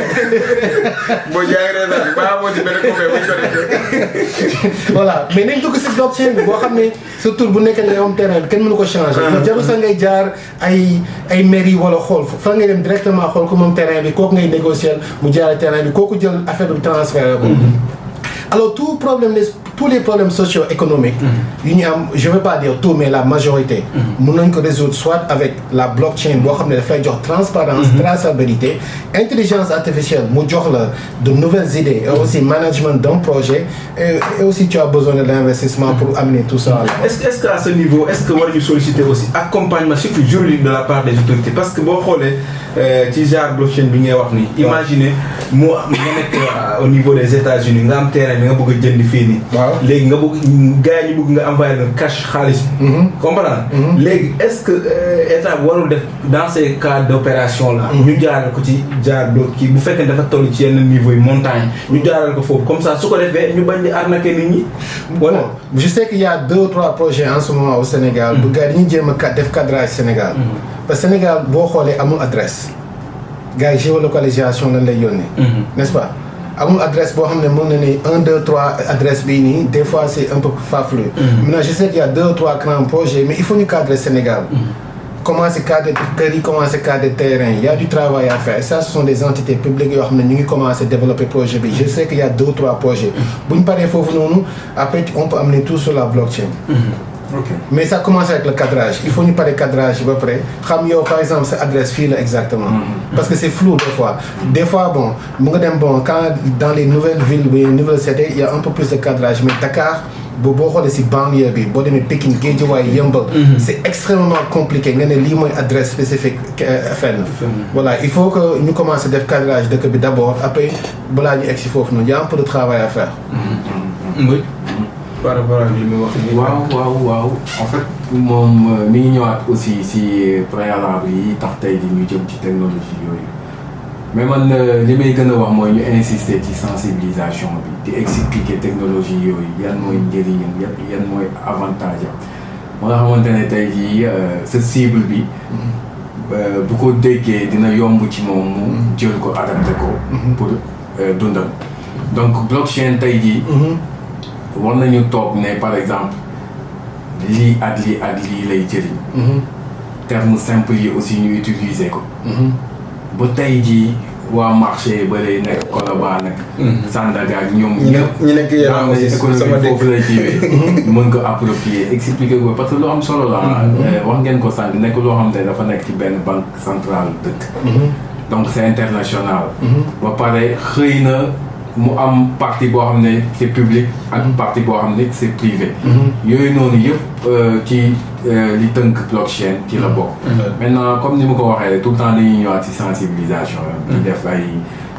boo jaay rek nag baa moo di benn copain bu ñu voilà mais nañ dugg si blockchain bi boo xam ne sa tur bu nekkee nga am terrain bi kenn mënu ko changer jarul sax ngay jaar ay mairie wala xool fa ngay dem directement xool ko moom terrain bi kooku ngay négocier mu jaaree terrain bi kooku jël affaire bi transfert ko alors tous les problèmes socio-économiques yu ñu am je veux pas dire tout mais la majorité mën nañ ko résoudre soit avec la blockchain boo xam ne dafay jox transparence traçabilité intelligence artificielle mu jox la de nouvelles idées et aussi management d'un projet et aussi tu as besoin de l'investissement pour amener tout ça est-ce que à ce niveau est-ce que war ñu solliciter aussi accompagnement surtout juridique de la part des autorités parce que boo xoolee ci genre blockchain bi ngay wax nii imaginez mu nga nekk au niveau des États-Unis nga am terrain bi nga bëgg a jënd fii nii léegi nga bëgg gars yi ñu bëgg nga envoyer leen cash xaalis comprendre léegi est-ce que état bi warul def dans ces cas d'opération là ñu jaaral ko ci jaar do kii bu fekkee dafa toll ci yenn niveau yi montagne ñu jaaral ko foofu comme ça su ko defee ñu bañ di arnaquer nit ñi voilà je sais qu'il y a 2 ou 3 projets en ce moment au Sénégal bu gars yi dañuy jéem a def cadrage Sénégal parce que Sénégal boo xoolee amul adresse gars yi géolocalisation lañ lay yónnee n'est-ce pas amul adresse boo xam ne mën na ni 1 2 3 adresse bii nii des fois c'est un peu farfelu maintenant je sais qu'il y a 2 ou 3 grands projets mais il faut ñu cadrer Sénégal commencer cadrer kër yi commencer cadrer terrain il y a du travail à faire ça ce sont des entités publiques yoo xam ne ñu ngi commencer développer projet bi je sais qu'il y a 2 ou 3 projets bu ñu paree foofu noonu après on peut amener tout sur la blockchain ok mais ça commence avec le cadrage il faut ñu pare cadrage ba pare xam yow par exemple sa adresse fii la exactement parce que c'est flou des fois bon mu nga dem bon quand dans les nouvelles villes les nouvelles cités il y a un peu plus de cadrage mais Dakar boo xoolee si banlieue bi boo demee Pikine Guédiawaye Yeumbeul c'est extrêmement compliqué nga ne lii mooy adresse spécifique fenn voilà il faut que ñu commencer def cadrage dëkk bi d'abord après balaa ñu egg si foofu noonu y a un peu de travail à faire par rapport ak li muy wax nii. waaw en fait moom mi ngi ñëwaat aussi si préalable yi tax tey di ñu jëm ci technologie yooyu mais man li may gën a wax mooy ñu insister ci sensibilisation bi di expliquer technologie yooyu yan mooy njëriñam yan mooy avantage am nga xamante ne tey jii sa cible bi bu ko déggee dina yomb ci moom mu jël ko adapté ko pour dundal donc blockchain tey jii war nañu toog ne par exemple lii ak lii lay jëriñ terme simple yi aussi ñu utiliser ko ba tey jii waa marché ba lay nekk Colobane nag Sandaga ak ñoom ñëpp ñu nekk yéen aussi sama foofu lay jiwee mën ko approprier expliquer ko parce que loo am solo la wax ngeen ko sànq nekk loo xam te dafa nekk ci benn banque centrale dëkk donc c'est international ba pare xëy na mu am partie boo xam ne c'est public ak partie boo xam ne c'est privé yooyu noonu yëpp ci li tënk blockchain ci la bokk maintenant comme ni ma ko waxee tout le temps dañuy ñëwaat ci sensibilisation di def ay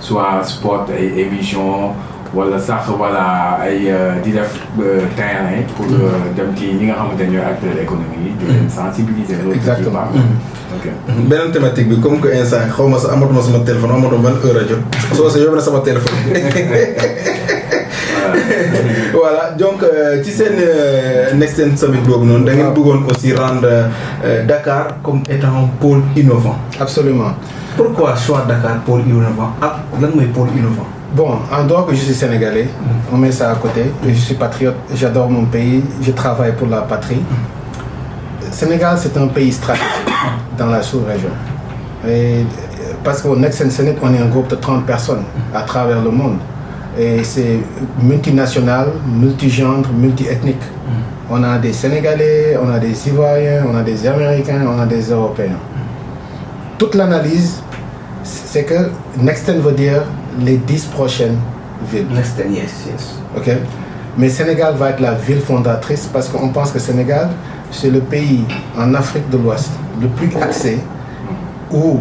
soit sport ay émission wala sax voilà ay di def terrain pour dem ci ñi nga xamante ne ñooy acteurs économiques yi di leen sensibiliser loolu exactement ok beneen thématique bi comme que instant xaw ma sa amatuma sama téléphone amatuma ban heure a jot soo sa yóbbu na sama téléphone voilà donc ci seen Next Gen Summit boobu noonu da ngeen bëggoon aussi rendre Dakar comme étant un pôle innovant. Absolument. Pourquoi choix Dakar pôle innovant ak lan mooy pôle innovant? Bon, en dehors que je suis sénégalais, on met ça à côté, je suis patriote, j'adore mon pays, je travaille pour la patrie. Sénégal, c'est un pays stratégique dans la sous-région. Et parce qu'au Next Summit, on est un groupe de 30 personnes à travers le monde. Et c'est multinational, multigenre, multiethnique. On a des Sénégalais, on a des Ivoiriens, on a des Américains, on a des Européens. Toute l'analyse, c'est que Nexten veut dire les 10 prochaines villes. Nexten, yes. Ok. Mais Sénégal va être la ville fondatrice parce qu'on pense que Sénégal, c'est le pays en Afrique de l'Ouest le plus axé où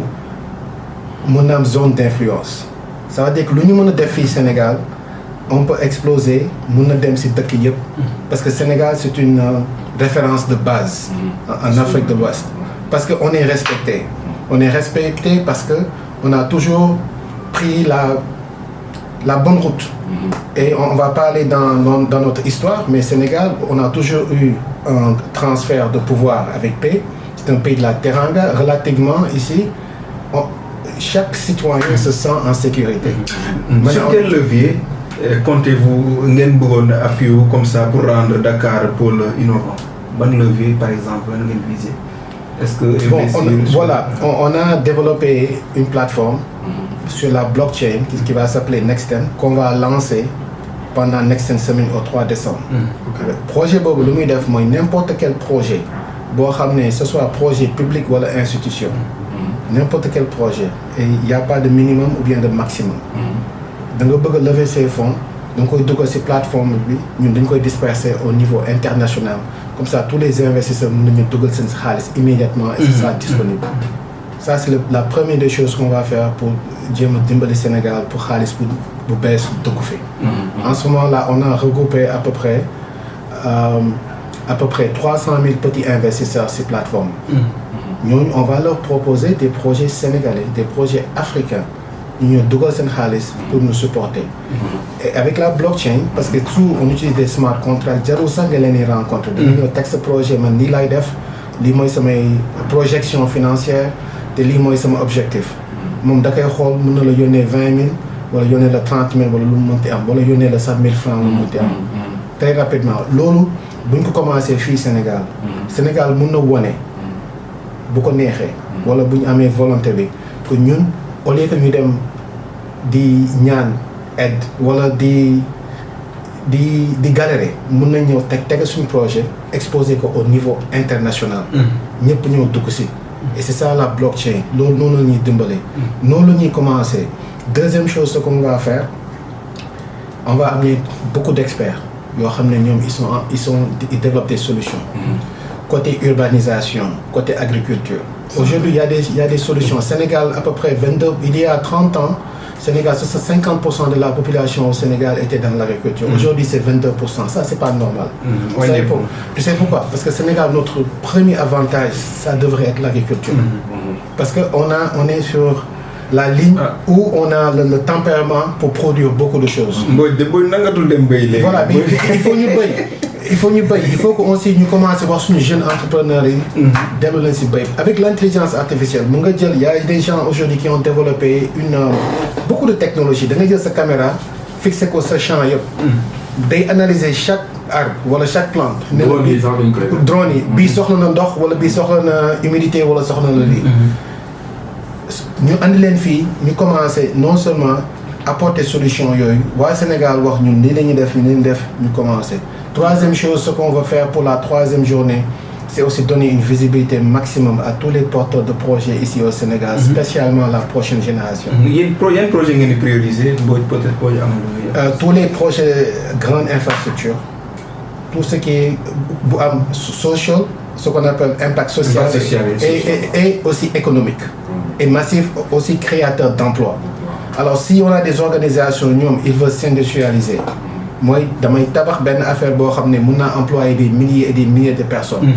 on a une zone d'influence. Ça veut dire que l'Union de défi Sénégal, on peut exploser, parce que Sénégal c'est une référence de base en Afrique de l'Ouest. Parce qu'on est respecté. On est respecté parce qu'on a toujours pris la bonne route. Et on va pas aller dans notre histoire, mais Sénégal, on a toujours eu un transfert de pouvoir avec paix. C'est un pays de la Teranga. Relativement ici, chaque citoyen se sent en sécurité. Sur quel levier comptez-vous appuyer comme ça pour rendre Dakar pôle innovant? Bon levier par exemple, viser. Est-ce que on a développé une plateforme sur la blockchain qui va s'appeler Nexten, qu'on va lancer pendant Nexten Summit au 3 décembre. Le projet Bob, n'importe quel projet, que ce soit projet public ou institution, n'importe quel projet, et il n'y a pas de minimum ou bien de maximum. Donc on peut lever ces fonds, donc on doit ces plateformes, nous devons disperser au niveau international. Comme ça, tous les investisseurs peuvent immédiatement et ça sera disponible. Ça, c'est la première des choses qu'on va faire pour Dimbali Sénégal, pour Khalis, pour baisser de Koufé. En ce moment-là, on a regroupé à peu près 300 000 petits investisseurs sur ces plateformes. Nous, on va leur proposer des projets sénégalais, des projets africains. Nous avons pour nous supporter. Et avec la blockchain, parce que tout, on utilise des smart contracts, j'ai aussi les rencontres. Nous avons texte projet, mais ni l'IDF, c'est mes projections financières, et c'est mon objectif. Mon d'accord, on a le 20 000, ou le 30 000, ou le 100 000 francs. Très rapidement. Lolo, si on commence à Sénégal, Sénégal, on a beaucoup de ou alors si on a volonté, que nous, au lieu que nous dem di ñaan aide wala di galérer mën nañ ñëw teg suñu projet exposer ko au niveau international. ñëpp ñëw dugg si. Et c'est ça la blockchain. Loolu noonu la ñuy dimbale. noonu la ñuy commencer. Deuxième chose ce qu'on va faire, on va amener beaucoup d'experts yoo xam ne ñoom ils développent des solutions. Côté urbanisation, côté agriculture. Aujourd'hui, il y a des solutions. Sénégal, à peu près 22, il y a 30 ans, Sénégal, 50% de la population au Sénégal était dans l'agriculture. Aujourd'hui, c'est 22%. Ça, c'est pas normal. Tu sais pourquoi? Parce que Sénégal, notre premier avantage, ça devrait être l'agriculture. Parce qu'on est sur la ligne où on a le tempérament pour produire beaucoup de choses. Voilà, mais il faut qu'on aussi nous commence à voir sur les jeunes entrepreneurs avec l'intelligence artificielle. Il y a des gens aujourd'hui qui ont développé beaucoup de technologies. Vous avez sa caméra, fixer sur ce champ, d'analyser chaque arbre ou chaque plante. Drone, bi soxla na ndox wala bi soxla na humidité wala soxla na li. Ñu andi leen fii ñu commencer non seulement apporter solution yooyu waa Sénégal wax ñun lii la ñuy def ñu commencer. Troisième chose, ce qu'on va faire pour la troisième journée, c'est aussi donner une visibilité maximum à tous les porteurs de projets ici au Sénégal, spécialement la prochaine génération. Il y a un projet qui est priorisé, peut-être tous les projets grandes infrastructures, tout ce qui est social, ce qu'on appelle impact social, et aussi économique, et massif, aussi créateur d'emplois. Alors si on a des organisations, ils veulent s'industrialiser. Moi, dans mes tabac, ben affaire bo xamné mën na employer des milliers et des milliers de personnes.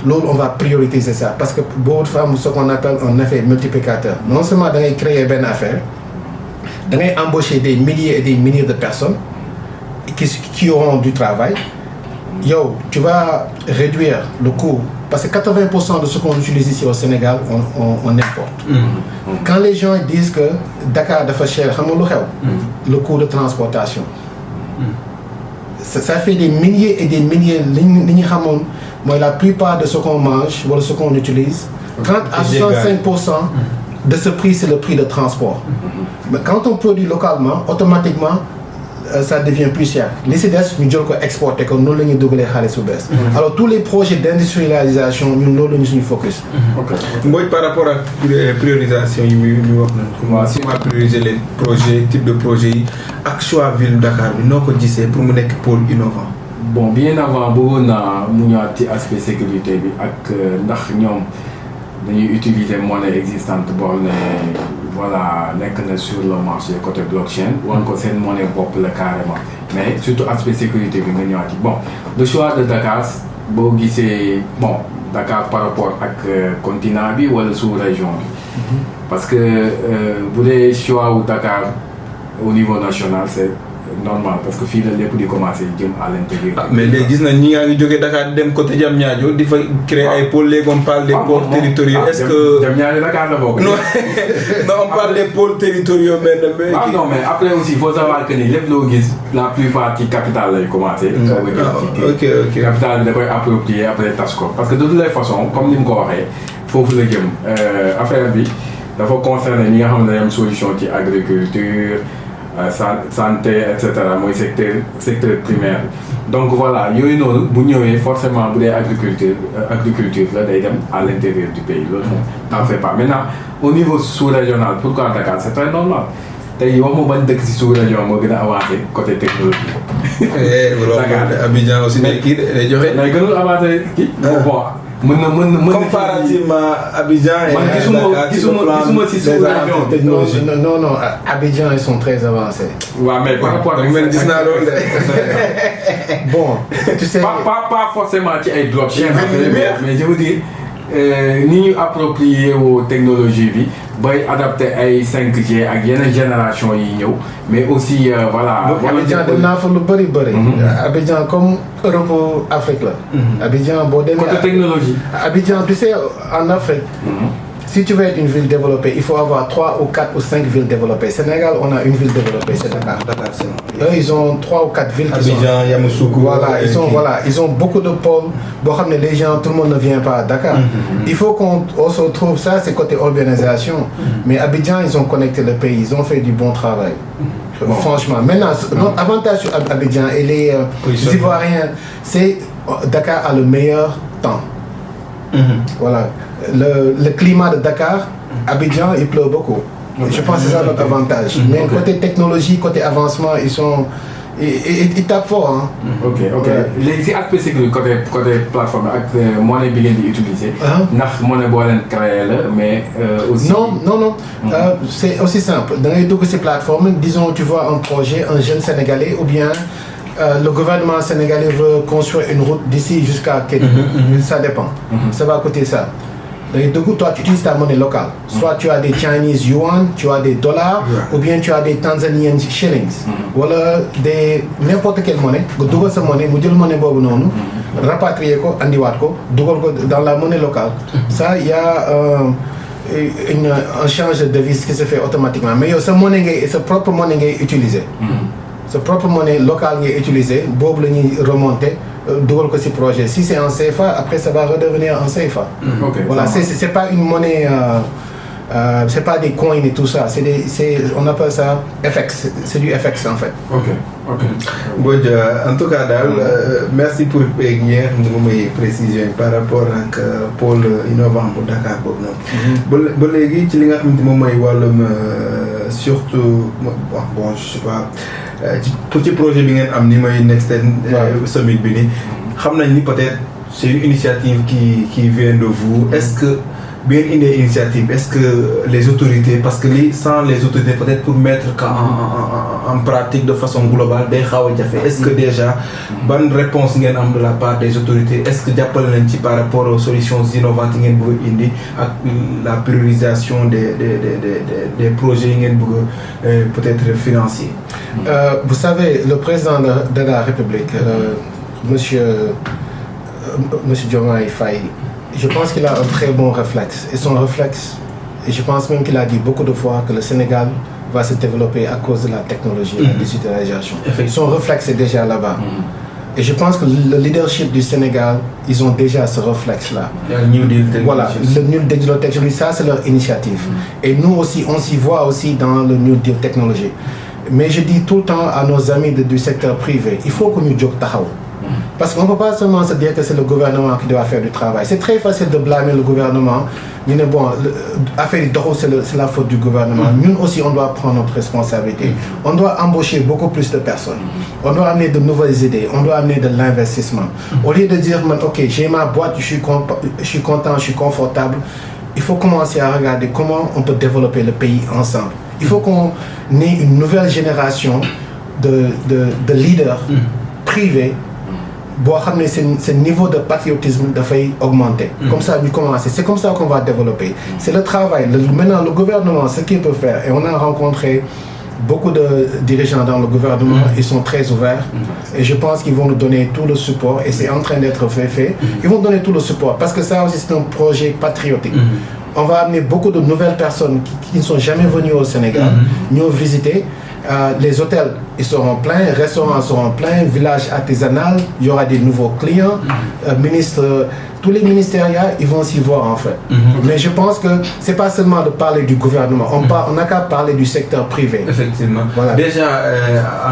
Là, on va prioriser ça parce que beaucoup de femmes, ce qu'on appelle un effet multiplicateur. Non seulement d'aller créer une affaire, d'aller embaucher des milliers et des milliers de personnes qui auront du travail. Yo, tu vas réduire le coût parce que 80% de ce qu'on utilise ici au Sénégal, on importe. Quand les gens disent que Dakar est cher, le coût de transportation. Ça fait des milliers et des milliers. La plupart de ce qu'on mange ou ce qu'on utilise, 30 à 65% de ce prix, c'est le prix de transport. Mais quand on produit localement, automatiquement, ça devient plus cher. Les CDS, nous devons exporter, comme nous l'avons doublé à baisse. Alors tous les projets d'industrialisation, nous l'avons focus. Moi, par rapport à la priorisation, comment prioriser les projets, type de projet, ak choix ville Dakar, nous avons dit pour mon pôle innovant. Bon, bien avant, on a un aspect sécurité, avec nous dañuy utiliser monnaie existante boo ne voilà nekk na sur le marché côté blockchain wan ko seen monnaie bopp la carrément mais surtout aspect sécurité bi nga ñëwaat bon le choix de Dakar boo gisee bon Dakar par rapport ak continent bi wala sous-région bi parce que bu dee choix wu Dakar au niveau national c'est normal parce que fii la lépp di commencer jëm à l'intérieur. Mais léegi gis nañ ñi nga ngi jógee Dakar dem côté Diamniadio di fa créer ay pôles léegi on parle des pôles territoriaux. Est-ce que Diamniadio Dakar la bokk. non on parle des pôles territoriaux mais non mais après aussi il faut savoir que ni lépp loo gis la plupart ci capitale lay commencer. ok capitale bi da koy approprier après tas ko parce que de toutes les façons comme ni mu ko waxee foofu la jëm affaire bi dafa concerner ñi nga xam ne dañoo am solution ci agriculture. Santé etc. mooy secteur primaire donc voilà yooyu noonu bu ñëwee forcément bu dee agriculture la day dem à l'intérieur du pays loolu moom t'en fais pas maintenant au niveau sous-régional pourquoi Dakar c'est très normal tey wax ma ban dëkk si sous-région moo gën a avancé côté technologie. Dakar Abidjan aussi day kii day joxe. day gënul avancé kii. bon mën na comparativement Abidjan et gisuma si sous-région non Abidjan ils sont très avancés. waaw mais par rapport ak bon tu sais pas forcément ci ay blockchain mais je veux dire ni ñu approprier aux technologies bi bay adapté ay 5G ak yeneen génération yi ñëw mais aussi voilà. Abidjan dem naa fa lu bëri. Abidjan comme Europe Afrique la. Abidjan boo demee côté technologie. Abidjan tu sais en Afrique. Si tu veux être une ville développée, il faut avoir 3 ou 4 ou 5 villes développées. Sénégal, on a une ville développée, c'est Dakar. Eux, ils ont 3 ou 4 villes qui Abidjan, Yamoussoukro. Voilà, ils ont beaucoup de pôles. Bon, les gens, tout le monde ne vient pas à Dakar. Il faut qu'on se trouve ça, c'est côté organisation. Mais Abidjan, ils ont connecté le pays, ils ont fait du bon travail. Bon. Franchement. Maintenant, notre avantage sur Abidjan et les Ivoiriens, c'est Dakar a le meilleur temps. Voilà. Le climat de Dakar, Abidjan, il pleut beaucoup. Je pense que c'est ça notre avantage. Mais côté technologie, côté avancement, ils tapent fort. Hein. Ok. Les aspects sécurité côté plateforme, avec monnaie bien utilisée. Ndax monnaie boo leen créé la, mais aussi. Non. C'est aussi simple. Dans les deux ces plateformes, disons, tu vois un projet, un jeune Sénégalais, ou bien le gouvernement sénégalais veut construire une route d'ici jusqu'à Kédougou. Ça dépend. Ça va coûter ça. Donc, toi, tu utilises ta monnaie locale. Soit tu as des Chinese yuan, tu as des dollars, ou bien tu as des Tanzanian shillings. Voilà, n'importe quelle monnaie. Tu as cette monnaie, tu as une monnaie rapatrier ko, andiwat ko, dans la monnaie locale. Ça, il y a un change de devise qui se fait automatiquement. Mais sa propre monnaie est utilisée. Sa propre monnaie locale est utilisée. Bob le remonter. Ce projet. Si c'est en CFA, après ça va redevenir en CFA. Voilà, c'est pas une monnaie, c'est pas des coins et tout ça. On appelle ça FX. C'est du FX en fait. Ok. Bon, en tout cas, merci pour les précisions par rapport à pôle innovant pour Dakar. Bon, les gens surtout, bon, je sais pas. Pour ce projet bi ngeen am ni may Next Summit bi ni xam nañ ni peut-être c'est une initiative qui vient de vous. Est-ce que bien une initiative, est-ce que les autorités, parce que sans les autorités peut-être pour mettre en pratique de façon globale day xaw a jafe, est-ce que déjà bonne réponse ngeen am de la part des autorités, est-ce que jàppale nañ ci par rapport aux solutions innovantes yi ngeen bëgg indi ak la priorisation des projets yi ngeen bëgg peut-être financiers. Vous savez, le président de la République, Monsieur Diomaye Faye, je pense qu'il a un très bon réflexe. Et son réflexe, et je pense même qu'il a dit beaucoup de fois que le Sénégal va se développer à cause de la technologie et de la digitalisation. Son réflexe est déjà là-bas. Et je pense que le leadership du Sénégal, ils ont déjà ce réflexe-là. Le New Deal Technologies. Voilà, le New Deal Technologies, ça c'est leur initiative. Et nous aussi, on s'y voit aussi dans le New Deal Technologies. Mais je dis tout le temps à nos amis du secteur privé, il faut que nous disions taxaw. Parce qu'on ne peut pas seulement se dire que c'est le gouvernement qui doit faire du travail. C'est très facile de blâmer le gouvernement. Affaire d'euro, c'est la faute du gouvernement. Nous aussi, on doit prendre notre responsabilité. On doit embaucher beaucoup plus de personnes. On doit amener de nouvelles idées. On doit amener de l'investissement. Au lieu de dire, ok, j'ai ma boîte, je suis content, je suis confortable. Il faut commencer à regarder comment on peut développer le pays ensemble. Il faut qu'on ait une nouvelle génération de leaders privés. Ce niveau de patriotisme doit augmenter. Comme ça, nous commencer. C'est comme ça qu'on va développer. C'est le travail. Maintenant, le gouvernement, ce qu'il peut faire, et on a rencontré beaucoup de dirigeants dans le gouvernement, ils sont très ouverts. Et je pense qu'ils vont nous donner tout le support. Et c'est en train d'être fait. Ils vont donner tout le support. Parce que ça aussi, c'est un projet patriotique. On va amener beaucoup de nouvelles personnes qui ne sont jamais venues au Sénégal, nous visiter. Les hôtels, ils seront pleins, les restaurants seront pleins, village artisanal, il y aura des nouveaux clients, tous les ministériats, ils vont s'y voir en fait. Mais je pense que c'est pas seulement de parler du gouvernement, on n'a qu'à parler du secteur privé. Effectivement. Voilà. Déjà,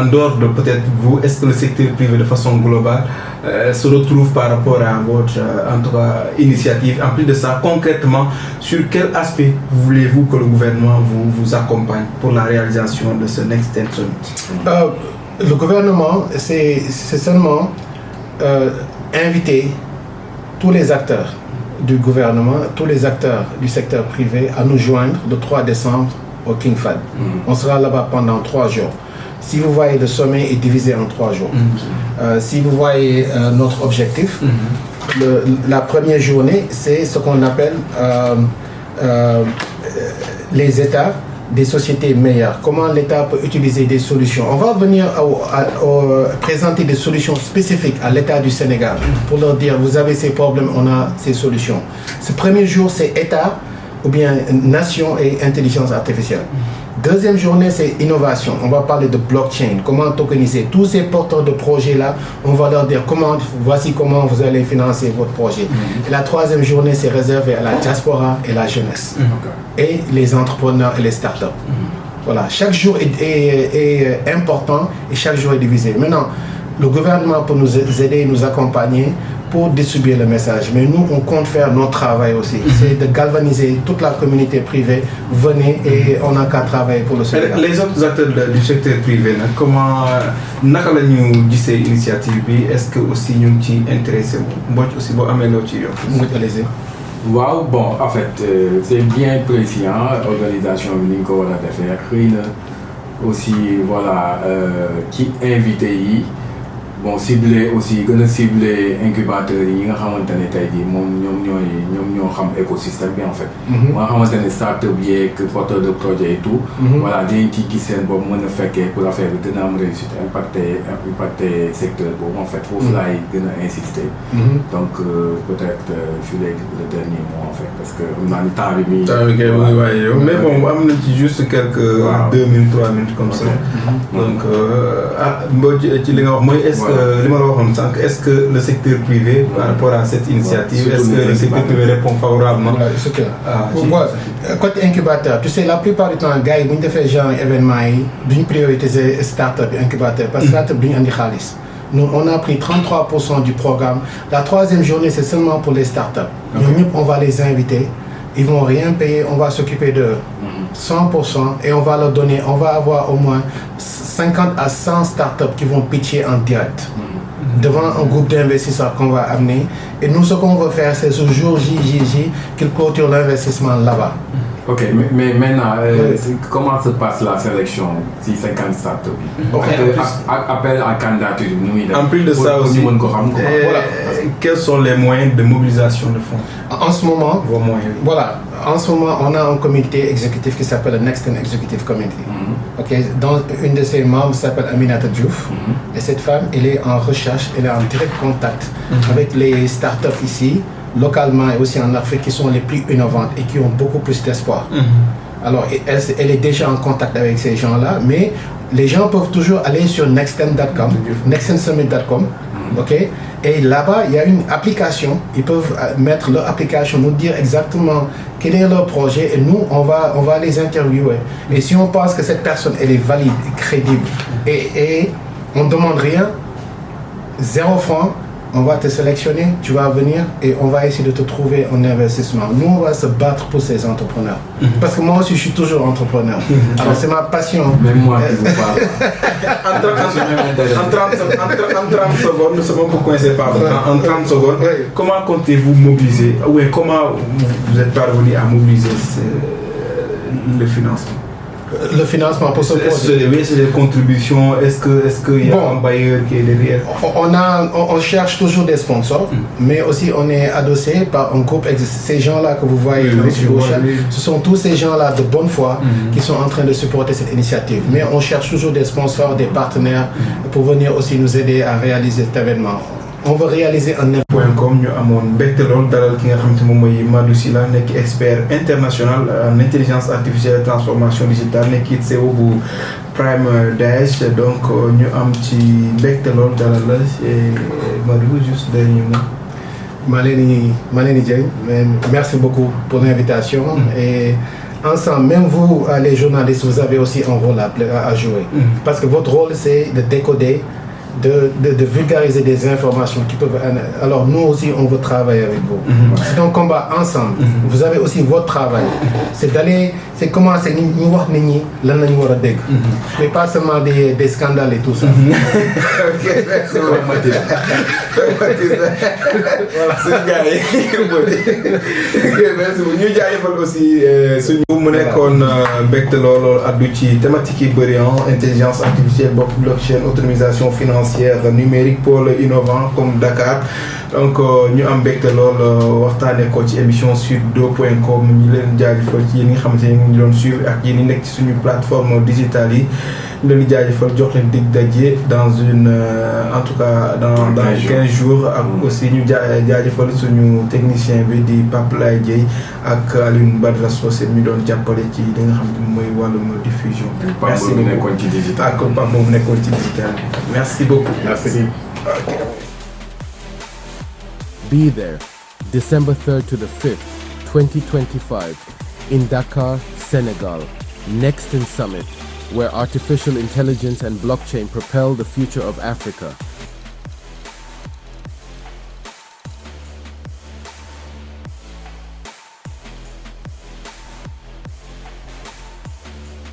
en dehors de peut-être vous, est-ce que le secteur privé de façon globale se retrouve par rapport à votre en tout cas, initiative? En plus de ça, concrètement, sur quel aspect voulez-vous que le gouvernement vous accompagne pour la réalisation de ce Next Gen Summit? Le gouvernement, c'est seulement inviter tous les acteurs du gouvernement, tous les acteurs du secteur privé à nous joindre le 3 décembre au King Fahd. On sera là-bas pendant 3 jours. Si vous voyez, le sommet est divisé en 3 jours. Si vous voyez notre objectif, la première journée, c'est ce qu'on appelle les États des sociétés meilleures. Comment l'État peut utiliser des solutions. On va venir présenter des solutions spécifiques à l'État du Sénégal pour leur dire, vous avez ces problèmes, on a ces solutions. Ce premier jour, c'est État ou bien nation et intelligence artificielle. Deuxième journée, c'est innovation. On va parler de blockchain, comment tokeniser. Tous ces porteurs de projets-là, on va leur dire voici comment vous allez financer votre projet. Et la troisième journée, c'est réservé à la diaspora et la jeunesse. Et les entrepreneurs et les startups. Voilà, chaque jour est important et chaque jour est divisé. Maintenant, le gouvernement peut nous aider, nous accompagner pour distribuer le message. Mais nous, on compte faire notre travail aussi. C'est de galvaniser toute la communauté privée. Venez et on n'a qu'à travailler pour le Sénégal. Les autres acteurs du secteur privé, comment nous dit ces initiatives? Est-ce que aussi nous sommes intéressés? Aussi, Wow, bon, en fait, c'est bien précis, l'organisation Nico a fait aussi, voilà, qui invité. Bon, ciblé aussi, ciblé incubateur, il y a un écosystème bien en fait. Moi, je suis start-up, porteur de projet et tout. Voilà, des gens qui sont pour la faire une réussite, impacter le secteur. En fait, il faut insister. Donc, peut-être, je suis le dernier mot en fait, parce que on a le temps. Mais bon, on a juste quelques 2 minutes, 3 minutes comme ça. Donc, est-ce que le secteur privé, par rapport à cette initiative, est-ce que le secteur privé répond favorablement? Côté incubateur, tu sais, la plupart du temps, les gars, ils font genre événement, ils prioriser start-up et incubateur, parce que start-up, ils ont des khalis. Nous, on a pris 33% du programme. La troisième journée, c'est seulement pour les startups. Nous, on va les inviter. Ils ne vont rien payer. On va s'occuper de 100% et on va leur donner. On va avoir au moins 50 à 100 startups qui vont pitcher en direct devant un groupe d'investisseurs qu'on va amener. Et nous, ce qu'on va faire, c'est ce jour JJJ qu'ils clôturent l'investissement là-bas. Ok, mais maintenant, comment se passe la sélection si 50 startups? Appel à candidature. En plus de ça aussi, quels sont les moyens de mobilisation de fonds? En ce moment, vos moyens. Voilà, en ce moment, on a un comité exécutif qui s'appelle le Next Gen Executive Committee. Dont une de ses membres s'appelle Aminata Diouf. Et cette femme, elle est en recherche, elle est en direct contact avec les startups ici, localement et aussi en Afrique, qui sont les plus innovantes et qui ont beaucoup plus d'espoir. Alors, elle est déjà en contact avec ces gens-là, mais les gens peuvent toujours aller sur nextgen.com, nextgensummit.com, Ok. Et là-bas, il y a une application. Ils peuvent mettre leur application, nous dire exactement quel est leur projet et nous, on va les interviewer. Et si on pense que cette personne, elle est valide, crédible et on ne demande rien, 0 franc, on va te sélectionner, tu vas venir et on va essayer de te trouver un investissement. Nous, on va se battre pour ces entrepreneurs. Parce que moi aussi, je suis toujours entrepreneur. Alors, c'est ma passion. Même moi qui vous parle. En 30 secondes, nous sommes un peu coincés par le temps. En 30 secondes, comment comptez-vous mobiliser? Comment vous êtes parvenu à mobiliser le financement? Le financement pour ce projet. Oui, c'est des contributions. Est-ce qu'il y a un bailleur qui est derrière? On cherche toujours des sponsors, mais aussi on est adossé par un groupe. Ces gens-là que vous voyez, ce sont tous ces gens-là de bonne foi qui sont en train de supporter cette initiative. Mais on cherche toujours des sponsors, des partenaires pour venir aussi nous aider à réaliser cet événement. On veut réaliser un .com ñu amoon mbégte lool dalal ki nga xam te moom mooy Madou Sylla nekk expert international en intelligence artificielle et transformation digitale nekk it CEO bu Prime Dash donc ñu am ci mbégte lool dalal la Madou juste dernier mot. Maleni Dieng, merci beaucoup pour l'invitation et ensemble, même vous les journalistes, vous avez aussi un rôle à jouer parce que votre rôle c'est de décoder, de vulgariser des informations qui peuvent... Alors nous aussi, on veut travailler avec vous. C'est un combat ensemble. Vous avez aussi votre travail. C'est d'aller... C'est commencer, nous voir Nini, mais pas seulement des scandales et tout ça. Ok, merci beaucoup. Voilà, c'est le gars. Ok, merci beaucoup. Nous avons aussi suñu mu nekkoon mbégte lool addu ci thématique yi bëri intelligence artificielle, blockchain, autonomisation financière, numérique, pôle innovant comme Dakar. Donc ñu am mbégte lool waxtaanee ko ci émission sud2.com ñu leen jaajëfal ci yéen nga xamante ne ñu doon suivre ak yéen ñi nekk ci suñu plateforme digitale yi ñu leen di jaajëfal jox leen dig daje dans une en tout cas dans 15 jours ak aussi ñu jaajëfal suñu technicien bi di Pape Lay Dieye ak Alioune Badra Socé mi doon jàppale ci li nga xam ne mooy wàllum diffusion. Merci beaucoup ak Pape moom nekkoon ci digital. Merci beaucoup. Merci. Be there, December 3rd to the 5th, 2025, in Dakar, Senegal, Next in Summit, where artificial intelligence and blockchain propel the future of Africa.